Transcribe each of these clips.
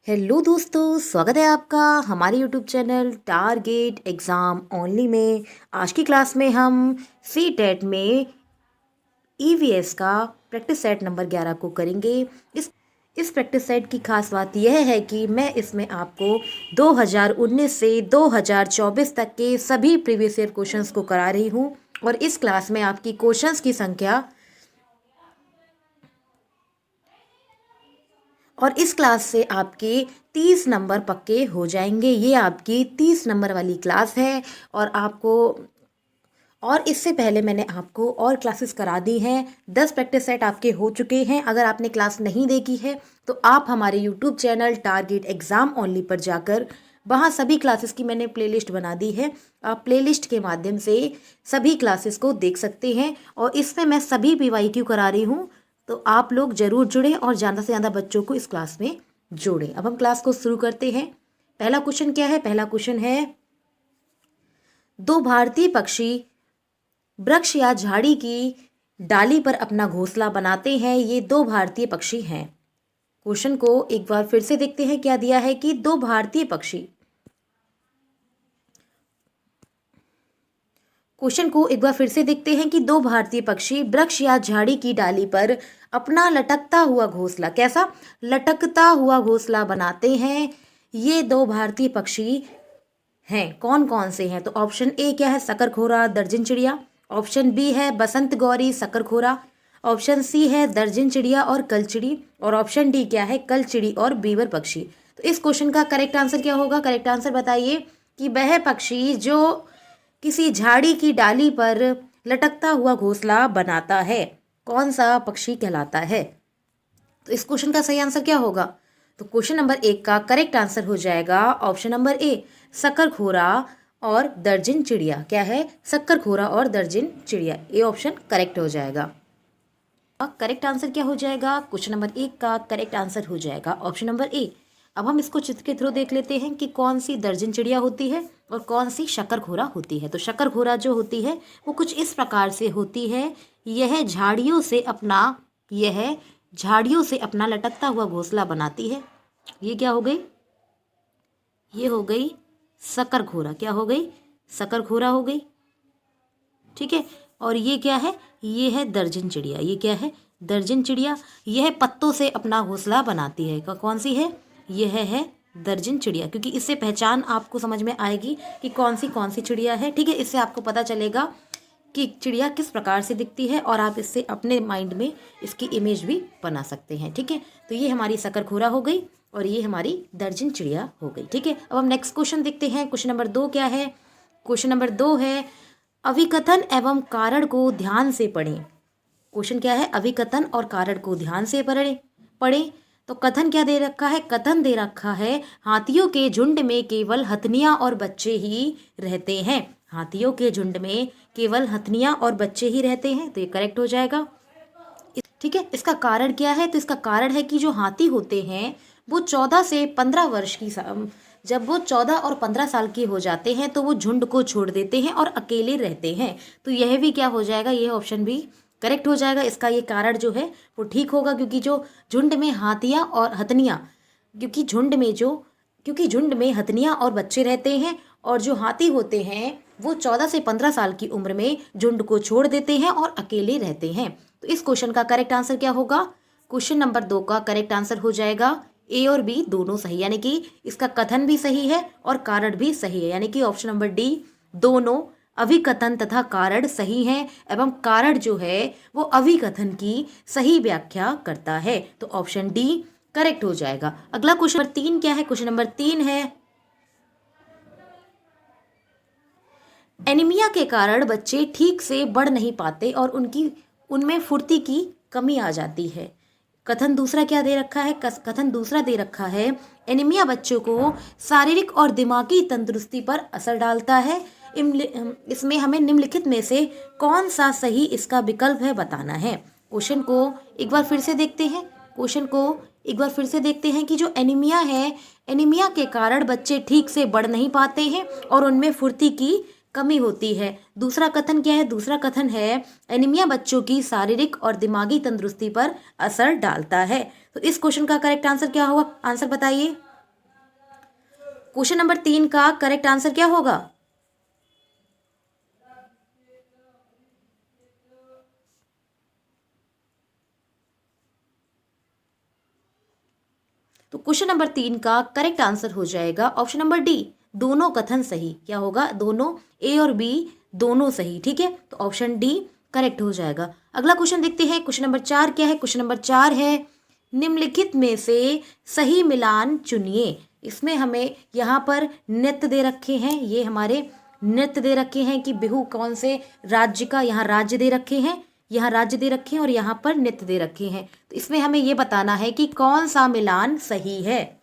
Hello दोस्तों, स्वागत है आपका हमारे YouTube channel target exam only में। आज की क्लास में हम सी टेट में ईवीएस का प्रैक्टिस सेट नंबर 11 को करेंगे। इस प्रैक्टिस सेट की खास बात यह है कि मैं इसमें आपको 2019 से 2024 तक के सभी प्रीवियस ईयर क्वेश्चंस को करा रही हूँ और इस क्लास में आपकी क्वेश्चंस की संख्या और इस क्लास से आपके 30 नंबर पक्के हो जाएंगे। ये आपकी 30 नंबर वाली क्लास है और इससे पहले मैंने आपको और क्लासेस करा दी हैं। 10 प्रैक्टिस सेट आपके हो चुके हैं। अगर आपने क्लास नहीं देखी है तो आप हमारे YouTube channel target exam only पर जाकर वहाँ सभी क्लासेस की मैंने प्लेलिस्ट बना दी है। आप प्लेलिस्ट के माध्यम से सभी क्लासेस को देख सकते हैं और इसमें मैं सभी PYQ करा रही हूँ, तो आप लोग ज़रूर जुड़ें और ज़्यादा से ज़्यादा बच्चों को इस क्लास में जोड़ें। अब हम क्लास को शुरू करते हैं। पहला क्वेश्चन क्या है? पहला क्वेश्चन है, दो भारतीय पक्षी वृक्ष या झाड़ी की डाली पर अपना घोंसला बनाते हैं। ये दो भारतीय पक्षी हैं। क्वेश्चन को एक बार फिर से देखते हैं। क्या दिया है कि दो भारतीय पक्षी, क्वेश्चन को एक बार फिर से देखते हैं कि दो भारतीय पक्षी वृक्ष या झाड़ी की डाली पर अपना लटकता हुआ घोंसला, कैसा लटकता हुआ घोंसला बनाते हैं। ये दो भारतीय पक्षी हैं। कौन कौन से हैं? तो ऑप्शन ए क्या है? शकरखोरा, दर्जन चिड़िया। ऑप्शन बी है बसंत गौरी, शकरखोरा। ऑप्शन सी है दर्जन चिड़िया और कलचिड़ी। और ऑप्शन डी क्या है? कलचिड़ी और बीवर पक्षी। तो इस क्वेश्चन का करेक्ट आंसर क्या होगा? करेक्ट आंसर बताइए कि वह पक्षी जो किसी झाड़ी की डाली पर लटकता हुआ घोंसला बनाता है, कौन सा पक्षी कहलाता है? तो इस क्वेश्चन का सही आंसर क्या होगा? तो क्वेश्चन नंबर 1 का करेक्ट आंसर हो जाएगा ऑप्शन नंबर ए, शकरखोरा और दर्जन चिड़िया। क्या है? शकरखोरा और दर्जन चिड़िया। ये ऑप्शन करेक्ट हो जाएगा। करेक्ट आंसर क्या हो जाएगा? क्वेश्चन नंबर 1 का करेक्ट आंसर हो जाएगा ऑप्शन नंबर ए। अब हम इसको चित्र के थ्रू देख लेते हैं कि कौन सी दर्जन चिड़िया होती है और कौन सी शकरखोरा होती है। तो शकरखोरा जो होती है वो कुछ इस प्रकार से होती है। यह झाड़ियों से अपना लटकता हुआ घोंसला बनाती है। ये क्या हो गई? ये हो गई शकरखोरा। क्या हो गई? शकरखोरा हो गई। ठीक है। और ये क्या है? ये है दर्जन चिड़िया। ये क्या है? दर्जन चिड़िया। यह पत्तों से अपना घोंसला बनाती है। कौन सी है? यह है दर्जन चिड़िया, क्योंकि इससे पहचान आपको समझ में आएगी कि कौन सी चिड़िया है। ठीक है। इससे आपको पता चलेगा कि चिड़िया किस प्रकार से दिखती है और आप इससे अपने माइंड में इसकी इमेज भी बना सकते हैं। ठीक है। तो ये हमारी शकरखोरा हो गई और ये हमारी दर्जन चिड़िया हो गई। ठीक है। अब हम नेक्स्ट क्वेश्चन देखते हैं। क्वेश्चन नंबर 2 क्या है? क्वेश्चन नंबर 2 है, अभिकथन एवं कारण को ध्यान से पढ़ें। क्वेश्चन क्या है? अभिकथन और कारण को ध्यान से पढ़ें। तो कथन क्या दे रखा है? कथन दे रखा है, हाथियों के झुंड में केवल हथनियां और बच्चे ही रहते हैं। हाथियों के झुंड में केवल हथनियां और बच्चे ही रहते हैं। तो ये करेक्ट हो जाएगा। ठीक है। इसका कारण क्या है? तो इसका कारण है कि जो हाथी होते हैं वो 14 से 15 वर्ष की जब वो 14 और 15 साल के हो जाते हैं तो वो झुंड को छोड़ देते हैं और अकेले रहते हैं। तो यह भी क्या हो जाएगा? यह ऑप्शन भी करेक्ट हो जाएगा। इसका ये कारण जो है वो ठीक होगा, क्योंकि जो झुंड में हाथियां और हथनियां, क्योंकि झुंड में हथनियां और बच्चे रहते हैं और जो हाथी होते हैं वो 14 से 15 साल की उम्र में झुंड को छोड़ देते हैं और अकेले रहते हैं। तो इस क्वेश्चन का करेक्ट आंसर क्या होगा? क्वेश्चन नंबर 2 का करेक्ट आंसर हो जाएगा ए और बी दोनों सही, यानी कि इसका कथन भी सही है और कारण भी सही है, यानी कि ऑप्शन नंबर डी दोनों अभिकथन तथा कारण सही हैं एवं कारण जो है वो अभिकथन की सही व्याख्या करता है। तो ऑप्शन डी करेक्ट हो जाएगा। अगला क्वेश्चन नंबर 3 क्या है? क्वेश्चन नंबर 3 है, एनीमिया के कारण बच्चे ठीक से बढ़ नहीं पाते और उनमें फुर्ती की कमी आ जाती है। कथन दूसरा क्या दे रखा है? कथन दूसरा दे रखा है, एनीमिया बच्चों को शारीरिक और दिमागी तंदुरुस्ती पर असर डालता है। इसमें हमें निम्नलिखित में से कौन सा सही इसका विकल्प है बताना है। क्वेश्चन को एक बार फिर से देखते हैं। कि जो एनीमिया है, एनीमिया के कारण बच्चे ठीक से बढ़ नहीं पाते हैं और उनमें फुर्ती की कमी होती है। दूसरा कथन क्या है? दूसरा कथन है, एनीमिया बच्चों की शारीरिक और दिमागी तंदुरुस्ती पर असर डालता है। तो इस क्वेश्चन का करेक्ट आंसर क्या होगा? आंसर बताइए। क्वेश्चन नंबर 3 का करेक्ट आंसर क्या होगा? तो क्वेश्चन नंबर 3 का करेक्ट आंसर हो जाएगा ऑप्शन नंबर डी, दोनों कथन सही। क्या होगा? दोनों, ए और बी दोनों सही। ठीक है, तो ऑप्शन डी करेक्ट हो जाएगा। अगला क्वेश्चन देखते हैं। क्वेश्चन नंबर 4 क्या है? क्वेश्चन नंबर 4 है निम्नलिखित में से सही मिलान चुनिए। इसमें हमें यहाँ पर नृत्य दे रखे हैं, ये हमारे नृत्य दे रखे हैं कि बिहू कौन से राज्य का, यहाँ राज्य दे रखे हैं, यहाँ राज्य दे रखे हैं और यहाँ पर नृत्य दे रखे हैं। तो इसमें हमें ये बताना है कि कौन सा मिलान सही है।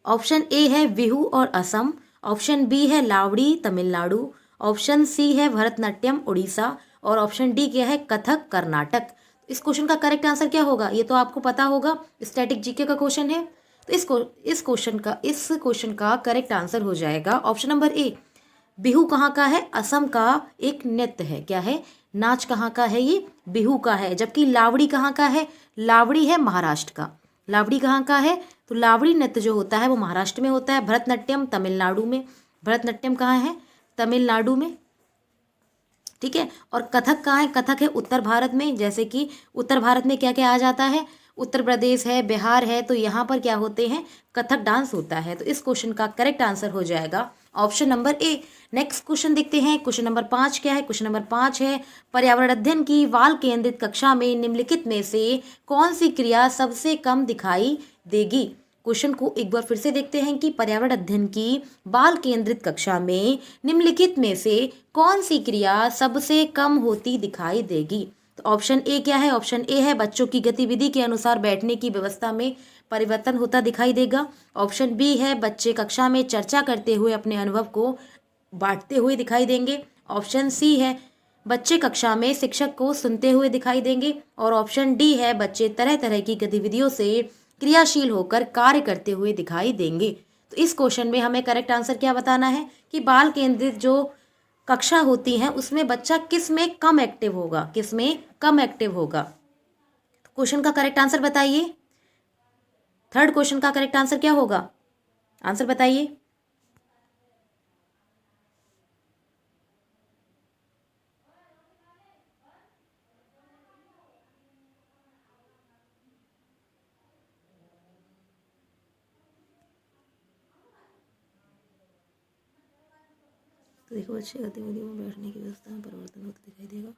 ऑप्शन ए है बिहू और असम, ऑप्शन बी है लावड़ी तमिलनाडु, ऑप्शन सी है भरतनाट्यम उड़ीसा और ऑप्शन डी क्या है? कथक कर्नाटक। इस क्वेश्चन का करेक्ट आंसर क्या होगा? ये तो आपको पता होगा, स्टैटिक जीके का क्वेश्चन है। तो इस क्वेश्चन का करेक्ट आंसर हो जाएगा ऑप्शन नंबर ए। बिहू कहाँ का है? असम का एक नृत्य है। क्या है? नाच कहाँ का है? ये बिहू का है। जबकि लावड़ी कहाँ का है? लावड़ी है महाराष्ट्र का। लावड़ी कहाँ का है? तो लावड़ी नृत्य जो होता है वो महाराष्ट्र में होता है। भरतनाट्यम तमिलनाडु में। भरतनाट्यम कहाँ है? तमिलनाडु में। ठीक है, और कथक कहाँ है? कथक है उत्तर भारत में। जैसे कि उत्तर भारत में क्या क्या आ जाता है? उत्तर प्रदेश है, बिहार है, तो यहाँ पर क्या होते हैं? कथक डांस होता है। तो इस क्वेश्चन का करेक्ट आंसर हो जाएगा option number A. Next question देखते हैं। क्वेश्चन नंबर 5 क्या है? क्वेश्चन नंबर 5 है पर्यावरण अध्ययन की बाल केंद्रित कक्षा में निम्नलिखित में से कौन सी क्रिया सबसे कम दिखाई देगी? क्वेश्चन को एक बार फिर से देखते हैं कि पर्यावरण अध्ययन की बाल केंद्रित कक्षा में निम्नलिखित में से कौन सी क्रिया सबसे कम होती दिखाई देगी? तो ऑप्शन ए क्या है? ऑप्शन ए है बच्चों की गतिविधि के अनुसार बैठने की व्यवस्था में परिवर्तन होता दिखाई देगा। ऑप्शन बी है बच्चे कक्षा में चर्चा करते हुए अपने अनुभव को बांटते हुए दिखाई देंगे। ऑप्शन सी है बच्चे कक्षा में शिक्षक को सुनते हुए दिखाई देंगे और ऑप्शन डी है बच्चे तरह तरह की गतिविधियों से क्रियाशील होकर कार्य करते हुए दिखाई देंगे। तो इस क्वेश्चन में हमें करेक्ट आंसर क्या बताना है कि बाल केंद्रित जो कक्षा होती है उसमें बच्चा किस में कम एक्टिव होगा? किस में कम एक्टिव होगा? क्वेश्चन का करेक्ट आंसर बताइए। थर्ड क्वेश्चन का करेक्ट आंसर क्या होगा? आंसर बताइए। तो देखो बच्चे गतिविधियों में बैठने की व्यवस्था में परिवर्तन होता दिखाई देगा।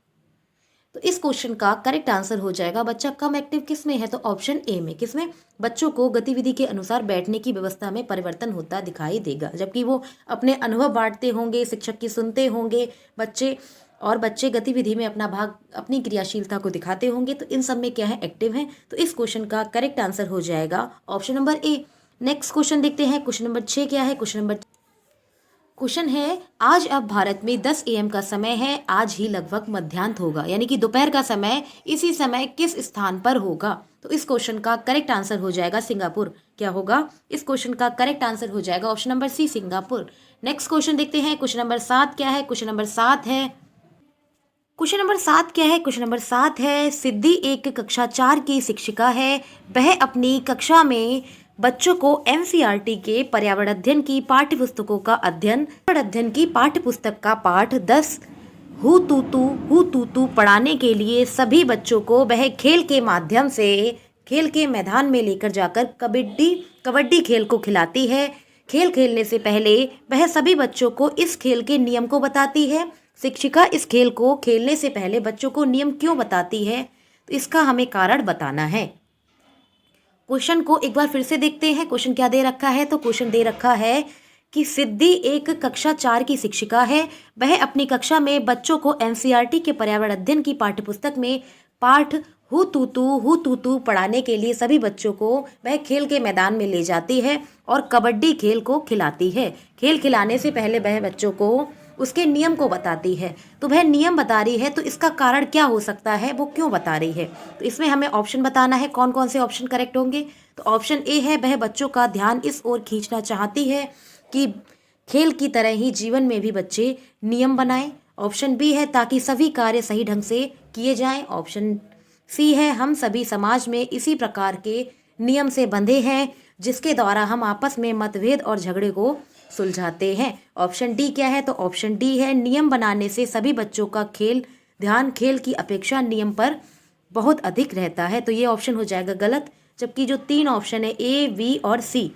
तो इस क्वेश्चन का करेक्ट आंसर हो जाएगा बच्चा कम एक्टिव किस में है? तो ऑप्शन ए में। किस में? बच्चों को गतिविधि के अनुसार बैठने की व्यवस्था में परिवर्तन होता दिखाई देगा, जबकि वो अपने अनुभव बांटते होंगे, शिक्षक की सुनते होंगे बच्चे गतिविधि में अपना भाग, अपनी क्रियाशीलता को दिखाते होंगे। तो इन सब में क्या है? एक्टिव है। तो इस क्वेश्चन का करेक्ट आंसर हो जाएगा option number A. Next question देखते हैं। क्वेश्चन नंबर 6 क्या है? क्वेश्चन है आज अब भारत में 10 AM का समय है, आज ही लगभग मध्याह्न होगा, यानी कि दोपहर का समय इसी समय किस स्थान पर होगा? तो इस क्वेश्चन का करेक्ट आंसर हो जाएगा सिंगापुर। क्या होगा? इस क्वेश्चन का करेक्ट आंसर हो जाएगा option number C, Singapore. Next question देखते हैं। क्वेश्चन नंबर 7 क्या है? क्वेश्चन नंबर 7 क्या है? क्वेश्चन नंबर 7 है सिद्धि एक कक्षा 4 की शिक्षिका है। वह अपनी कक्षा में बच्चों को एनसीईआरटी के पर्यावरण अध्ययन की पाठ्यपुस्तक का पाठ 10 हु तू तू पढ़ाने के लिए सभी बच्चों को वह खेल के माध्यम से खेल के मैदान में लेकर जाकर कबड्डी खेल को खिलाती है। खेल खेलने से पहले वह सभी बच्चों को इस खेल के नियम को बताती है। शिक्षिका इस खेल को खेलने से पहले बच्चों को नियम क्यों बताती है? तो इसका हमें कारण बताना है। क्वेश्चन को एक बार फिर से देखते हैं। क्वेश्चन क्या दे रखा है? तो क्वेश्चन दे रखा है कि सिद्धि एक कक्षा 4 की शिक्षिका है। वह अपनी कक्षा में बच्चों को एनसीईआरटी के पर्यावरण अध्ययन की पाठ्यपुस्तक में पाठ हु तू तू पढ़ाने के लिए सभी बच्चों को वह खेल के मैदान में ले जाती है और कबड्डी खेल को खिलाती है। खेल खिलाने से पहले वह बच्चों को उसके नियम को बताती है। तो वह नियम बता रही है, तो इसका कारण क्या हो सकता है, वो क्यों बता रही है? तो इसमें हमें ऑप्शन बताना है। कौन कौन से ऑप्शन करेक्ट होंगे? तो ऑप्शन ए है वह बच्चों का ध्यान इस ओर खींचना चाहती है कि खेल की तरह ही जीवन में भी बच्चे नियम बनाएं। ऑप्शन बी है ताकि सभी कार्य सही ढंग से किए जाएं। ऑप्शन सी है हम सभी समाज में इसी प्रकार के नियम से बंधे हैं जिसके द्वारा हम आपस में मतभेद और झगड़े को सुलझाते हैं। ऑप्शन डी क्या है? तो ऑप्शन डी है नियम बनाने से सभी बच्चों का ध्यान खेल की अपेक्षा नियम पर बहुत अधिक रहता है। तो ये ऑप्शन हो जाएगा गलत, जबकि जो 3 ऑप्शन है ए, बी और सी,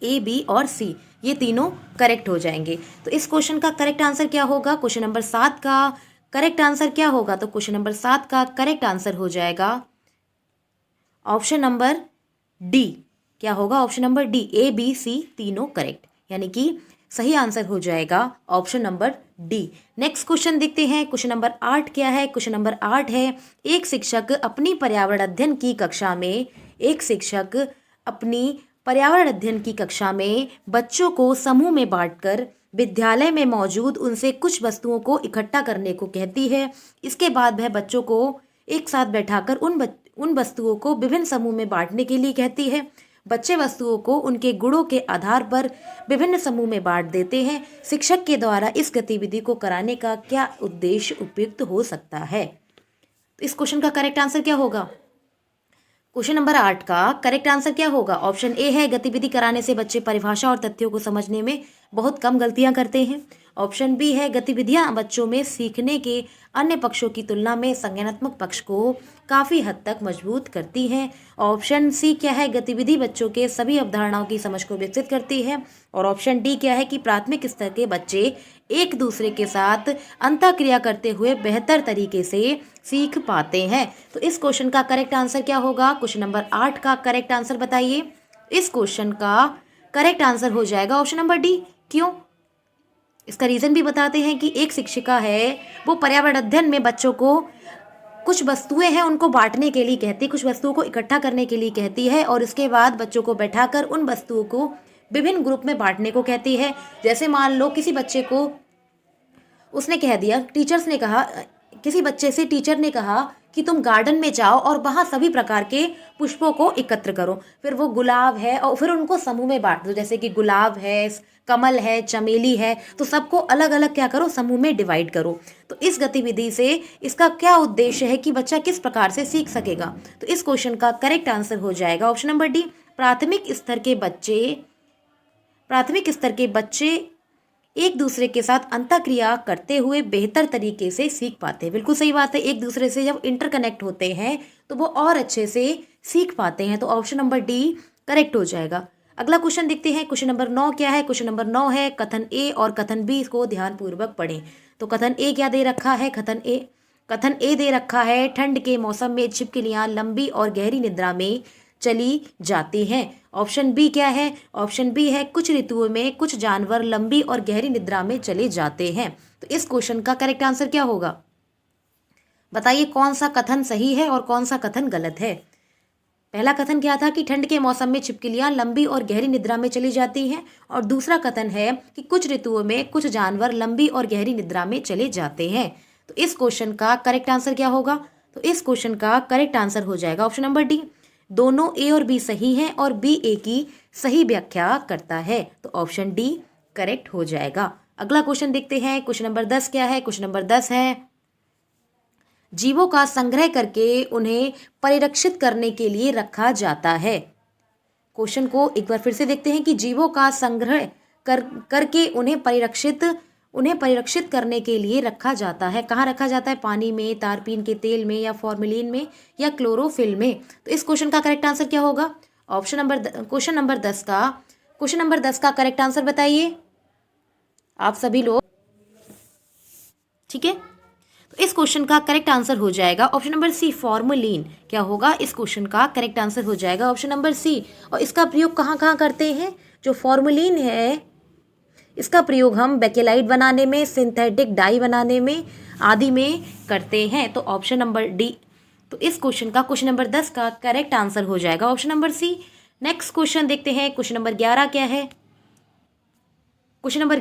ए, बी और सी, ये तीनों करेक्ट हो जाएंगे। तो इस क्वेश्चन का करेक्ट आंसर क्या होगा? क्वेश्चन नंबर 7 का करेक्ट आंसर क्या होगा? तो क्वेश्चन नंबर 7 का करेक्ट आंसर हो जाएगा ऑप्शन नंबर डी। क्या होगा? Option number D. A, B, C तीनों करेक्ट, यानी कि सही आंसर हो जाएगा option number D. Next question देखते हैं। क्वेश्चन नंबर 8 क्या है? क्वेश्चन नंबर 8 है, एक शिक्षक अपनी पर्यावरण अध्ययन की कक्षा में बच्चों को समूह में बांटकर विद्यालय में मौजूद उनसे कुछ वस्तुओं को इकट्ठा करने को कहती है। इसके बाद वह बच्चों को एक साथ बैठाकर उन वस्तुओं को विभिन्न समूह में बांटने के लिए कहती है। बच्चे वस्तुओं को उनके गुणों के आधार पर विभिन्न समूह में बांट देते हैं। शिक्षक के द्वारा इस गतिविधि को कराने का क्या उद्देश्य उपयुक्त हो सकता है? तो इस क्वेश्चन का करेक्ट आंसर क्या होगा? क्वेश्चन नंबर 8 का करेक्ट आंसर क्या होगा? ऑप्शन ए है, गतिविधि कराने से बच्चे परिभाषा और तथ्यों को समझने में बहुत कम गलतियां करते हैं। ऑप्शन बी है, गतिविधियां बच्चों में सीखने के अन्य पक्षों की तुलना में संज्ञानात्मक पक्ष को काफ़ी हद तक मजबूत करती हैं। ऑप्शन सी क्या है, गतिविधि बच्चों के सभी अवधारणाओं की समझ को विकसित करती है। और ऑप्शन डी क्या है कि प्राथमिक स्तर के बच्चे एक दूसरे के साथ अंतःक्रिया करते हुए बेहतर तरीके से सीख पाते हैं। तो इस क्वेश्चन का करेक्ट आंसर क्या होगा? क्वेश्चन नंबर 8 का करेक्ट आंसर बताइए। इस क्वेश्चन का करेक्ट आंसर हो जाएगा ऑप्शन नंबर डी। क्यों? इसका रीज़न भी बताते हैं कि एक शिक्षिका है, वो पर्यावरण अध्ययन में बच्चों को कुछ वस्तुएं हैं उनको बांटने के लिए कहती है, कुछ वस्तुओं को इकट्ठा करने के लिए कहती है, और उसके बाद बच्चों को बैठाकर उन वस्तुओं को विभिन्न ग्रुप में बांटने को कहती है। जैसे मान लो किसी बच्चे को उसने कह दिया, किसी बच्चे से टीचर ने कहा कि तुम गार्डन में जाओ और वहाँ सभी प्रकार के पुष्पों को एकत्र करो। फिर वो गुलाब है और फिर उनको समूह में बांट दो, जैसे कि गुलाब है, कमल है, चमेली है, तो सबको अलग अलग क्या करो, समूह में डिवाइड करो। तो इस गतिविधि से इसका क्या उद्देश्य है कि बच्चा किस प्रकार से सीख सकेगा? तो इस क्वेश्चन का करेक्ट आंसर हो जाएगा ऑप्शन नंबर डी। प्राथमिक स्तर के बच्चे एक दूसरे के साथ अंतःक्रिया करते हुए बेहतर तरीके से सीख पाते हैं। बिल्कुल सही बात है, एक दूसरे से जब इंटरकनेक्ट होते हैं तो वो और अच्छे से सीख पाते हैं। तो ऑप्शन नंबर डी करेक्ट हो जाएगा। अगला क्वेश्चन देखते हैं। क्वेश्चन नंबर 9 क्या है? क्वेश्चन नंबर 9 है, कथन ए और कथन बी को ध्यानपूर्वक पढ़ें। तो कथन ए क्या दे रखा है? कथन ए दे रखा है, ठंड के मौसम में छिपकलियां लंबी और गहरी निद्रा में चली जाती हैं। ऑप्शन बी क्या है? ऑप्शन बी है, कुछ ऋतुओं में कुछ जानवर लंबी और गहरी निद्रा में चले जाते हैं। तो इस क्वेश्चन का करेक्ट आंसर क्या होगा? बताइए कौन सा कथन सही है और कौन सा कथन गलत है? पहला कथन क्या था कि ठंड के मौसम में छिपकलियां लंबी और गहरी निद्रा में चली जाती हैं, और दूसरा कथन है कि कुछ ऋतुओं में कुछ जानवर लंबी और गहरी निद्रा में चले जाते हैं। तो इस क्वेश्चन का करेक्ट आंसर क्या होगा? तो इस क्वेश्चन का करेक्ट आंसर हो जाएगा ऑप्शन नंबर डी। दोनों ए और बी सही हैं और बी ए की सही व्याख्या करता है। तो ऑप्शन डी करेक्ट हो जाएगा। अगला क्वेश्चन देखते हैं। क्वेश्चन नंबर 10 क्या है? क्वेश्चन नंबर 10 है, जीवों का संग्रह करके उन्हें परिरक्षित करने के लिए रखा जाता है। क्वेश्चन को एक बार फिर से देखते हैं कि जीवों का संग्रह करके उन्हें परिरक्षित करने के लिए रखा जाता है। कहाँ रखा जाता है? पानी में, तारपीन के तेल में, या फॉर्मेलिन में, या क्लोरोफिल में। तो इस क्वेश्चन का करेक्ट आंसर क्या होगा? क्वेश्चन नंबर 10 का करेक्ट आंसर बताइए आप सभी लोग। ठीक है, तो इस क्वेश्चन का करेक्ट आंसर हो जाएगा ऑप्शन नंबर सी, फॉर्मेलिन। क्या होगा? इस क्वेश्चन का करेक्ट आंसर हो जाएगा ऑप्शन नंबर सी। और इसका प्रयोग कहाँ कहाँ करते हैं? जो फॉर्मेलिन है इसका प्रयोग हम बेकेलाइट बनाने में, सिंथेटिक डाई बनाने में आदि में करते हैं। तो ऑप्शन नंबर डी। तो इस क्वेश्चन नंबर 10 का करेक्ट आंसर हो जाएगा option number C. Next question देखते हैं। क्वेश्चन नंबर 11 क्या है? क्वेश्चन नंबर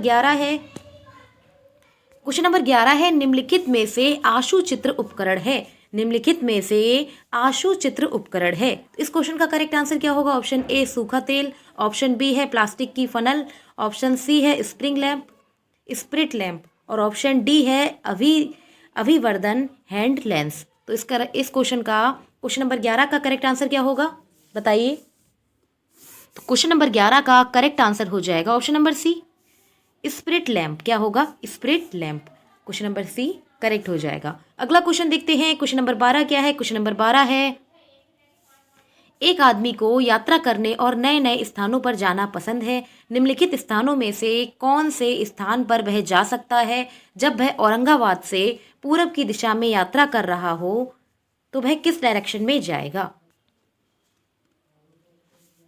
11 है, निम्नलिखित में से आशु चित्र उपकरण है। निम्नलिखित में से आशु चित्र उपकरण है। इस क्वेश्चन का करेक्ट आंसर क्या होगा? ऑप्शन ए सूखा तेल, ऑप्शन बी है प्लास्टिक की फनल, ऑप्शन सी है स्प्रिट लैंप, और ऑप्शन डी है अभिवर्धन हैंड लेंस। तो इस क्वेश्चन नंबर 11 का करेक्ट आंसर क्या होगा? बताइए। क्वेश्चन नंबर 11 का करेक्ट आंसर हो जाएगा option number C, spirit lamp. क्या होगा? Spirit lamp. Question number C correct हो जाएगा। अगला क्वेश्चन देखते हैं। क्वेश्चन नंबर 12 क्या है? क्वेश्चन नंबर 12 है, एक आदमी को यात्रा करने और नए नए स्थानों पर जाना पसंद है। निम्नलिखित स्थानों में से कौन से स्थान पर वह जा सकता है जब वह औरंगाबाद से पूरब की दिशा में यात्रा कर रहा हो? तो वह किस डायरेक्शन में जाएगा?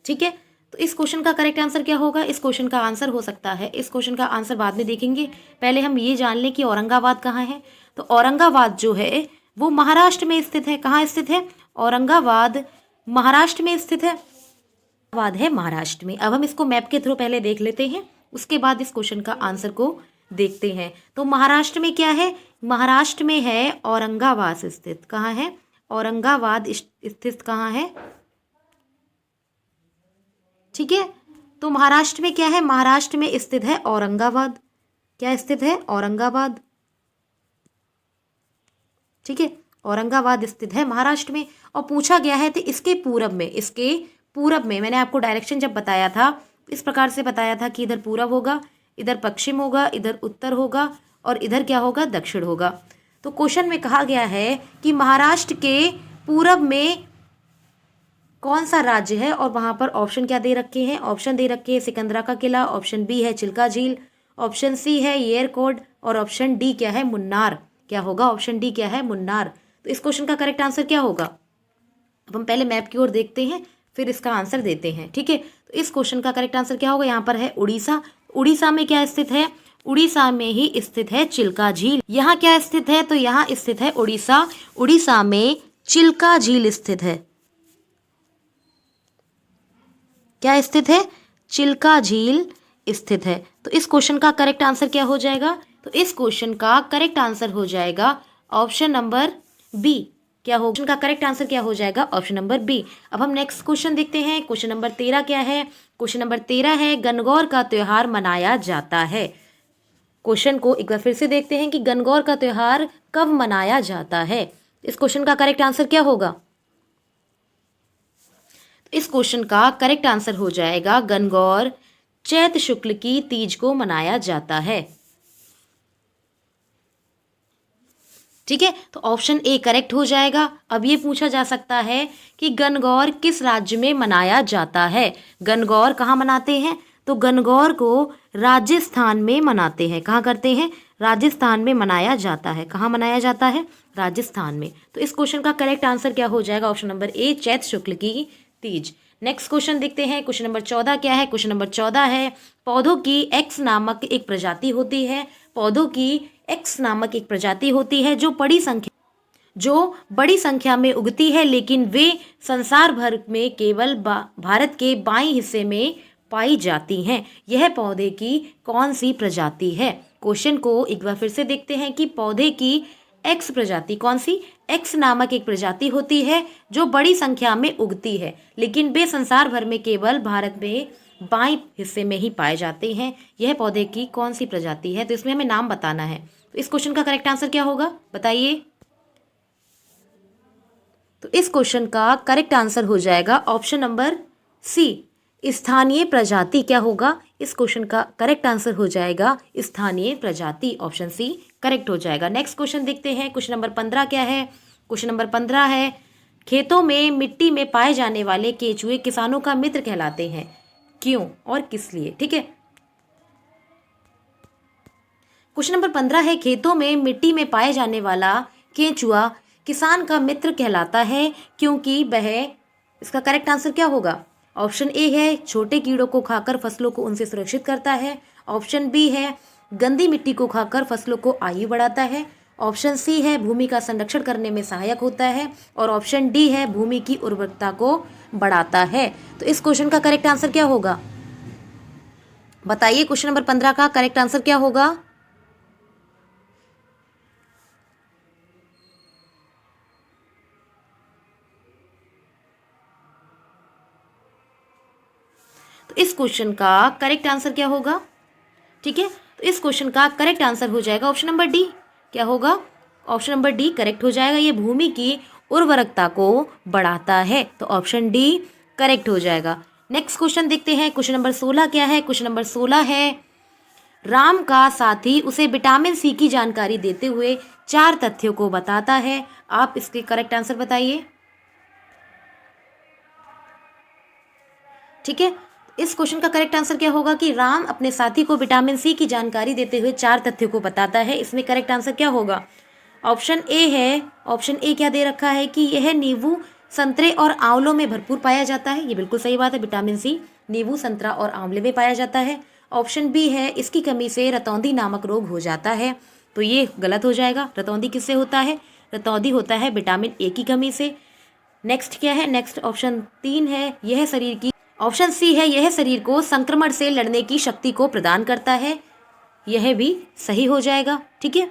ठीक है, तो इस क्वेश्चन का करेक्ट आंसर क्या होगा? इस क्वेश्चन का आंसर हो सकता है, इस क्वेश्चन का आंसर बाद में देखेंगे, पहले हम ये जान लें कि औरंगाबाद कहाँ है। तो औरंगाबाद जो है वो महाराष्ट्र में स्थित है। कहाँ स्थित है? औरंगाबाद महाराष्ट्र में स्थित है। औरंगाबाद है महाराष्ट्र में। अब हम इसको मैप के थ्रू पहले देख लेते हैं, उसके बाद इस क्वेश्चन का आंसर को देखते हैं। तो महाराष्ट्र में क्या है? महाराष्ट्र में है औरंगाबाद स्थित। कहाँ है? औरंगाबाद स्थित कहाँ है? ठीक है, तो महाराष्ट्र में क्या है? महाराष्ट्र में स्थित है औरंगाबाद। क्या स्थित है? औरंगाबाद। ठीक है, औरंगाबाद स्थित है महाराष्ट्र में। और पूछा गया है तो इसके पूरब में मैंने आपको डायरेक्शन जब बताया था इस प्रकार से बताया था कि इधर पूरब होगा, इधर पश्चिम होगा, इधर उत्तर होगा और इधर क्या होगा? दक्षिण होगा। तो क्वेश्चन में कहा गया है कि महाराष्ट्र के पूरब में कौन सा राज्य है, और वहां पर ऑप्शन क्या दे रखे हैं? ऑप्शन दे रखे हैं सिकंदरा का किला, ऑप्शन बी है चिल्का झील, ऑप्शन सी है येरकोड और ऑप्शन डी क्या है? मुन्नार। क्या होगा? ऑप्शन डी क्या है? मुन्नार। तो इस क्वेश्चन का करेक्ट आंसर क्या होगा? अब हम पहले मैप की ओर देखते हैं फिर इसका आंसर देते हैं। ठीक है, तो इस क्वेश्चन का करेक्ट आंसर क्या होगा? यहाँ पर है उड़ीसा। उड़ीसा में क्या स्थित है? उड़ीसा में ही स्थित है चिल्का झील। यहाँ क्या स्थित है? तो यहाँ स्थित है उड़ीसा। उड़ीसा में चिल्का झील स्थित है। क्या स्थित है? चिल्का झील स्थित है। तो इस क्वेश्चन का करेक्ट आंसर क्या हो जाएगा? तो इस क्वेश्चन का करेक्ट आंसर हो जाएगा ऑप्शन नंबर बी। क्या हो? क्वेश्चन का करेक्ट आंसर क्या हो जाएगा? Option number B. अब हम नेक्स्ट क्वेश्चन देखते हैं। क्वेश्चन नंबर 13 क्या है? क्वेश्चन नंबर 13 है, गणगौर का त्योहार मनाया जाता है। क्वेश्चन को एक बार फिर से देखते हैं कि गणगौर का त्योहार कब मनाया जाता है। इस क्वेश्चन का करेक्ट आंसर क्या होगा? इस क्वेश्चन का करेक्ट आंसर हो जाएगा गणगौर चैत शुक्ल की तीज को मनाया जाता है। ठीक है, तो ऑप्शन ए करेक्ट हो जाएगा। अब ये पूछा जा सकता है कि गणगौर किस राज्य में मनाया जाता है? गणगौर कहाँ मनाते हैं? तो गणगौर को राजस्थान में मनाते हैं। कहाँ करते हैं? राजस्थान में मनाया जाता है। कहाँ मनाया जाता है? राजस्थान में। तो इस क्वेश्चन का करेक्ट आंसर क्या हो जाएगा? ऑप्शन नंबर ए चैत शुक्ल की तीज। नेक्स्ट क्वेश्चन देखते हैं। क्वेश्चन नंबर 14 क्या है? क्वेश्चन नंबर 14 है, पौधों की एक्स नामक एक प्रजाति होती है। पौधों की एक्स नामक एक प्रजाति होती है जो बड़ी संख्या में उगती है, लेकिन वे संसार भर में केवल भारत के बाईं हिस्से में पाई जाती हैं। यह पौधे की कौन सी प्रजाति है? क्वेश्चन को एक बार फिर से देखते हैं कि पौधे की एक्स प्रजाति कौन सी? एक्स नामक एक प्रजाति होती है जो बड़ी संख्या में उगती है, लेकिन वे संसार भर में केवल भारत में बाएं हिस्से में ही पाए जाते हैं। यह पौधे की कौन सी प्रजाति है? तो इसमें हमें नाम बताना है। तो इस क्वेश्चन का करेक्ट आंसर क्या होगा? बताइए। तो इस क्वेश्चन का करेक्ट आंसर हो जाएगा ऑप्शन नंबर सी, स्थानीय प्रजाति। क्या होगा? इस क्वेश्चन का करेक्ट आंसर हो जाएगा स्थानीय प्रजाति। ऑप्शन सी करेक्ट हो जाएगा। नेक्स्ट क्वेश्चन देखते हैं। क्वेश्चन नंबर 15 क्या है? क्वेश्चन नंबर 15 है, खेतों में मिट्टी में पाए जाने वाले केंचुए किसानों का मित्र कहलाते हैं। क्यों और किस लिए? ठीक है, क्वेश्चन नंबर 15 है, खेतों में मिट्टी में पाए जाने वाला केंचुआ किसान का मित्र कहलाता है क्योंकि वह, इसका करेक्ट आंसर क्या होगा? ऑप्शन ए है, छोटे कीड़ों को खाकर फसलों को उनसे सुरक्षित करता है। ऑप्शन बी है, गंदी मिट्टी को खाकर फसलों को आयु बढ़ाता है। ऑप्शन सी है, भूमि का संरक्षण करने में सहायक होता है। और ऑप्शन डी है, भूमि की उर्वरकता को बढ़ाता है। तो इस क्वेश्चन का करेक्ट आंसर क्या होगा? बताइए, क्वेश्चन नंबर 15 का करेक्ट आंसर क्या होगा? तो इस क्वेश्चन का करेक्ट आंसर क्या होगा? ठीक है, तो इस क्वेश्चन का करेक्ट आंसर हो जाएगा ऑप्शन नंबर डी। क्या होगा? ऑप्शन नंबर डी करेक्ट हो जाएगा। ये भूमि की उर्वरकता को बढ़ाता है, तो ऑप्शन डी करेक्ट हो जाएगा। नेक्स्ट क्वेश्चन देखते हैं। क्वेश्चन नंबर 16 क्या है? क्वेश्चन नंबर 16 है, राम का साथी उसे विटामिन सी की जानकारी देते हुए 4 तथ्यों को बताता है। आप इसके करेक्ट आंसर बताइए। ठीक है, इस क्वेश्चन का करेक्ट आंसर क्या होगा कि राम अपने साथी को विटामिन सी की जानकारी देते हुए 4 तथ्यों को बताता है। इसमें करेक्ट आंसर क्या होगा? ऑप्शन ए है। ऑप्शन ए क्या दे रखा है कि यह नींबू, संतरे और आंवलों में भरपूर पाया जाता है। ये बिल्कुल सही बात है, विटामिन सी नींबू, संतरा और आंवले में पाया जाता है। ऑप्शन बी है, इसकी कमी से रतौंधी नामक रोग हो जाता है। तो ये गलत हो जाएगा। रतौंधी किससे होता है? रतौंधी होता है विटामिन ए की कमी से। नेक्स्ट क्या है? नेक्स्ट ऑप्शन 3 है, यह शरीर की, ऑप्शन सी है, यह शरीर को संक्रमण से लड़ने की शक्ति को प्रदान करता है। यह भी सही हो जाएगा। ठीक है,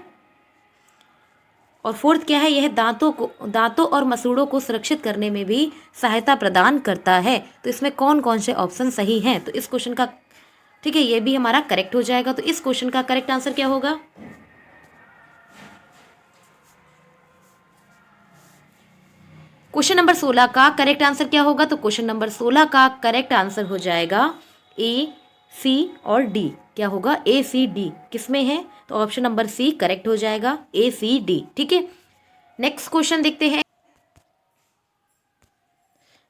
और फोर्थ क्या है? यह दांतों और मसूड़ों को सुरक्षित करने में भी सहायता प्रदान करता है। तो इसमें कौन कौन से ऑप्शन सही हैं? तो इस क्वेश्चन का, ठीक है, ये भी हमारा करेक्ट हो जाएगा। तो इस क्वेश्चन का करेक्ट आंसर क्या होगा? क्वेश्चन नंबर 16 का करेक्ट आंसर क्या होगा? तो क्वेश्चन नंबर 16 का करेक्ट आंसर हो जाएगा ए, सी और डी। क्या होगा? ए, सी, डी किसमें है? तो ऑप्शन नंबर सी करेक्ट हो जाएगा, ए, सी, डी। ठीक है, नेक्स्ट क्वेश्चन देखते हैं।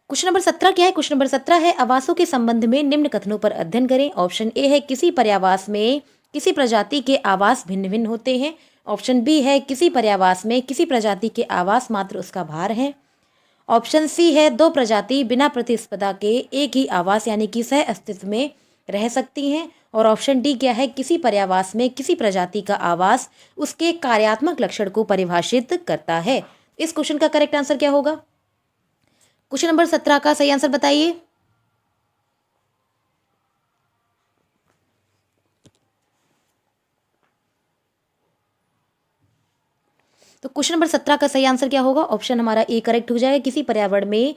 क्वेश्चन नंबर 17 क्या है? क्वेश्चन नंबर 17 है, आवासों के संबंध में निम्न कथनों पर अध्ययन करें। ऑप्शन ए है, किसी पर्यावास में किसी प्रजाति के आवास भिन्न भिन्न होते हैं। ऑप्शन बी है, किसी पर्यावास में किसी प्रजाति के आवास मात्र उसका भार है। ऑप्शन सी है, दो प्रजाति बिना प्रतिस्पर्धा के एक ही आवास यानी कि सह अस्तित्व में रह सकती हैं। और ऑप्शन डी क्या है? किसी पर्यावास में किसी प्रजाति का आवास उसके कार्यात्मक लक्षण को परिभाषित करता है। इस क्वेश्चन का करेक्ट आंसर क्या होगा? क्वेश्चन नंबर 17 का सही आंसर बताइए। तो क्वेश्चन नंबर 17 का सही आंसर क्या होगा? ऑप्शन हमारा ए करेक्ट हो जाएगा, किसी पर्यावरण में,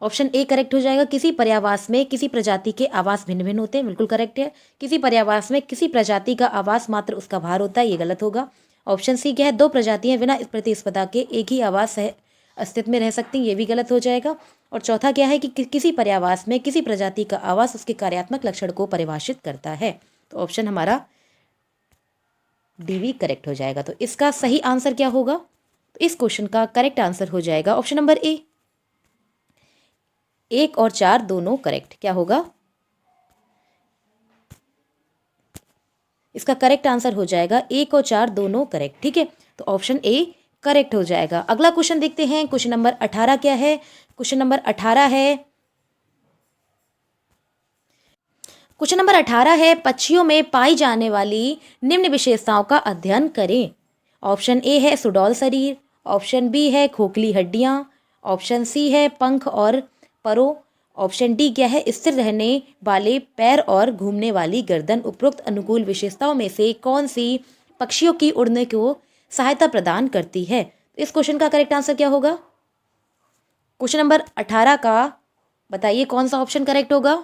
ऑप्शन ए करेक्ट हो जाएगा, किसी पर्यावास में किसी प्रजाति के आवास भिन्न भिन्न होते हैं। बिल्कुल करेक्ट है। किसी पर्यावास में किसी प्रजाति का आवास मात्र उसका भार होता है। ये गलत होगा। ऑप्शन सी क्या है? दो प्रजातियां बिना प्रतिस्पर्धा के एक ही आवास अस्तित्व में रह सकती हैं। ये भी गलत हो जाएगा। और चौथा क्या है कि किसी पर्यावास में किसी प्रजाति का आवास उसके कार्यात्मक लक्षण को परिभाषित करता है। तो ऑप्शन हमारा डी भी करेक्ट हो जाएगा। तो इसका सही आंसर क्या होगा? तो इस क्वेश्चन का करेक्ट आंसर हो जाएगा ऑप्शन नंबर ए, 1 और 4 दोनों करेक्ट। क्या होगा? इसका करेक्ट आंसर हो जाएगा 1 और 4 दोनों करेक्ट। ठीक है, तो ऑप्शन ए करेक्ट हो जाएगा। अगला क्वेश्चन देखते हैं। क्वेश्चन नंबर 18 क्या है? क्वेश्चन नंबर 18 है, क्वेश्चन नंबर 18 है, पक्षियों में पाई जाने वाली निम्न विशेषताओं का अध्ययन करें। ऑप्शन ए है सुडौल शरीर, ऑप्शन बी है खोखली हड्डियां, ऑप्शन सी है पंख और परों, ऑप्शन डी क्या है? स्थिर रहने वाले पैर और घूमने वाली गर्दन। उपरोक्त अनुकूल विशेषताओं में से कौन सी पक्षियों की उड़ने को सहायता प्रदान करती है? इस क्वेश्चन का करेक्ट आंसर क्या होगा? क्वेश्चन नंबर 18 का बताइए कौन सा ऑप्शन करेक्ट होगा?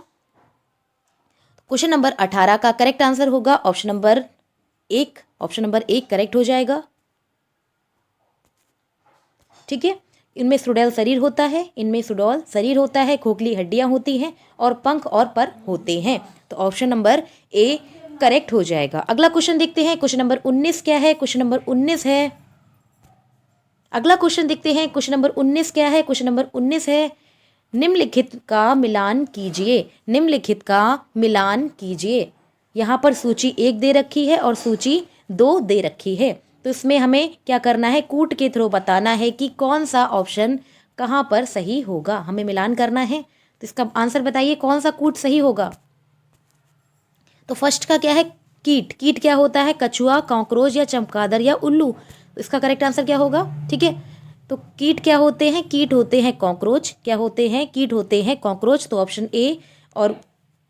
क्वेश्चन नंबर 18 का करेक्ट आंसर होगा option number 1। Option number 1 correct हो जाएगा। ठीक है, इनमें सुडौल शरीर होता है, इनमें सुडौल शरीर होता है, खोखली हड्डियां होती हैं और पंख और पर होते हैं। तो ऑप्शन नंबर ए करेक्ट हो जाएगा। अगला क्वेश्चन देखते हैं। क्वेश्चन नंबर 19 क्या है? क्वेश्चन नंबर 19 है, अगला क्वेश्चन देखते हैं। क्वेश्चन नंबर 19 क्या है? क्वेश्चन नंबर 19 है, निम्नलिखित का मिलान कीजिए। निम्नलिखित का मिलान कीजिए। यहाँ पर सूची 1 दे रखी है और सूची 2 दे रखी है। तो इसमें हमें क्या करना है? कूट के थ्रू बताना है कि कौन सा ऑप्शन कहाँ पर सही होगा। हमें मिलान करना है। तो इसका आंसर बताइए कौन सा कूट सही होगा। तो फर्स्ट का क्या है? कीट। कीट क्या होता है? कछुआ, कॉकरोच या चमगादड़ या उल्लू। तो इसका करेक्ट आंसर क्या होगा? ठीक है, तो कीट क्या होते हैं? कीट होते हैं कॉकरोच। क्या होते हैं? कीट होते हैं कॉकरोच। तो ऑप्शन ए और